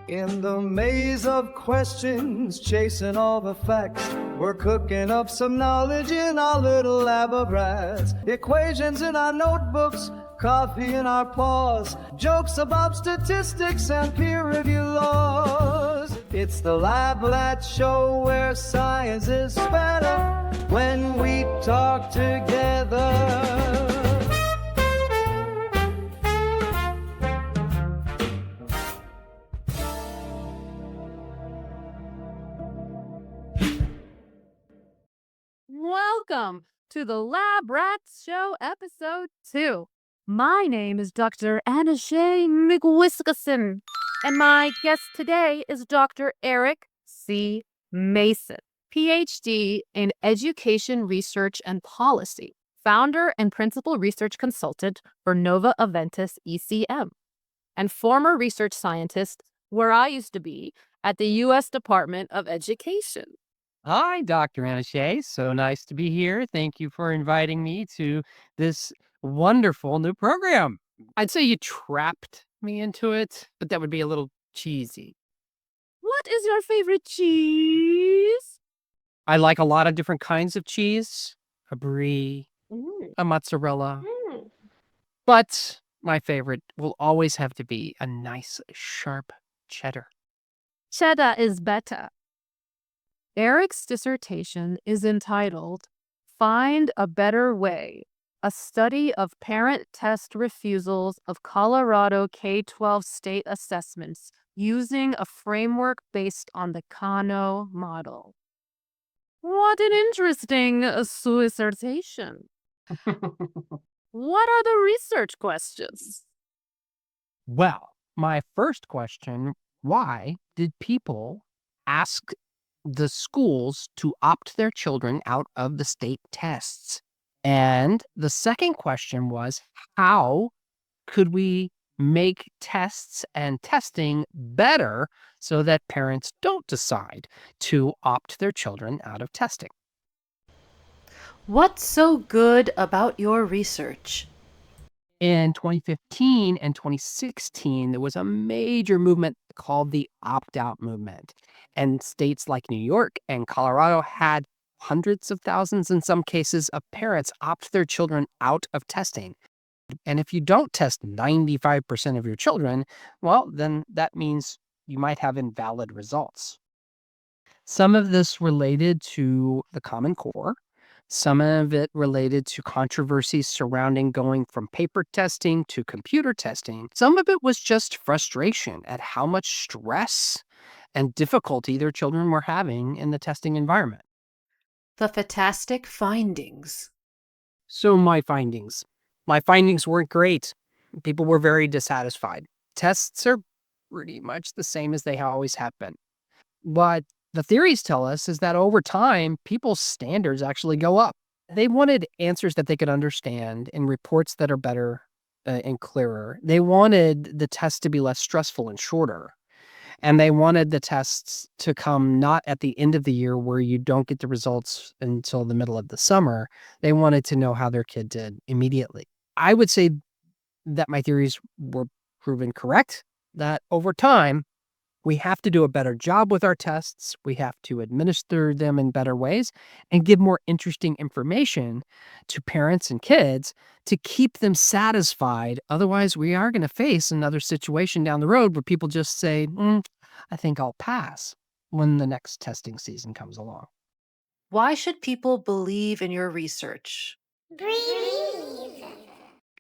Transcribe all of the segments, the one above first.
In the maze of questions, chasing all the facts, we're cooking up some knowledge in our little lab of rats. Equations in our notebooks, coffee in our paws, jokes about statistics and peer review laws. It's the Lab Rat Show where science is better when we talk together. Welcome to the Lab Rats Show Episode 2. My name is Dr. Anousheh McWhiskason, and my guest today is Dr. Eric C. Mason, PhD in Education Research and Policy, founder and principal research consultant for Nova Aventis ECM, and former research scientist where I used to be at the U.S. Department of Education. Hi, Dr. Anousheh. So nice to be here. Thank you for inviting me to this wonderful new program. I'd say you trapped me into it, but that would be a little cheesy. What is your favorite cheese? I like a lot of different kinds of cheese, a brie, a mozzarella, but my favorite will always have to be a nice, sharp cheddar. Cheddar is better. Eric's dissertation is entitled Find a Better Way, a study of parent test refusals of Colorado K-12 state assessments using a framework based on the Kano model. What an interesting dissertation. What are the research questions? Well, my first question, why did people ask the schools to opt their children out of the state tests? And the second question was, how could we make tests and testing better so that parents don't decide to opt their children out of testing? What's so good about your research? In 2015 and 2016, there was a major movement called the opt-out movement. And states like New York and Colorado had hundreds of thousands, in some cases, of parents opt their children out of testing. And if you don't test 95% of your children, well, then that means you might have invalid results. Some of this related to the Common Core. Some of it related to controversies surrounding going from paper testing to computer testing. Some of it was just frustration at how much stress and difficulty their children were having in the testing environment. The fantastic findings. So my findings weren't great. People were very dissatisfied. Tests are pretty much the same as they always have been. What the theories tell us is that over time, people's standards actually go up. They wanted answers that they could understand and reports that are better and clearer. They wanted the tests to be less stressful and shorter. And they wanted the tests to come not at the end of the year where you don't get the results until the middle of the summer. They wanted to know how their kid did immediately. I would say that my theories were proven correct, that over time, we have to do a better job with our tests. We have to administer them in better ways and give more interesting information to parents and kids to keep them satisfied. Otherwise, we are going to face another situation down the road where people just say, I think I'll pass when the next testing season comes along. Why should people believe in your research?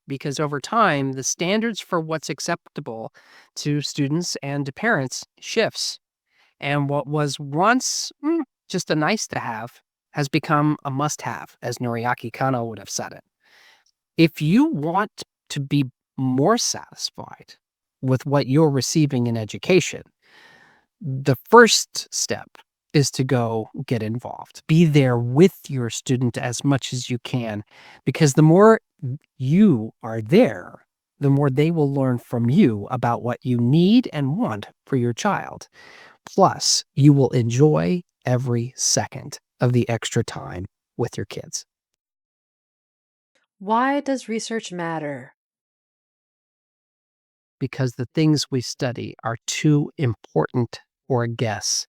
Because over time, the standards for what's acceptable to students and to parents shifts. And what was once just a nice to have has become a must have, as Noriaki Kano would have said it. If you want to be more satisfied with what you're receiving in education, the first step is to go get involved. Be there with your student as much as you can, because the more you are there, the more they will learn from you about what you need and want for your child. Plus, you will enjoy every second of the extra time with your kids. Why does research matter? because the things we study are too important for a guess.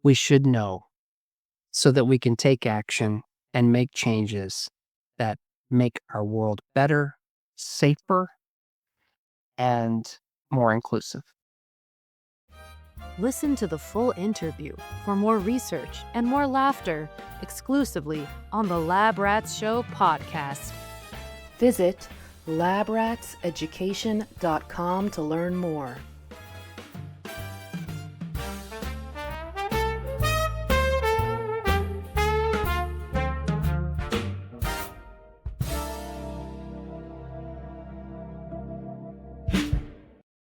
We should know so that we can take action and make changes that make our world better, safer, and more inclusive. Listen to the full interview for more research and more laughter exclusively on the Lab Rats Show podcast. Visit labratseducation.com to learn more.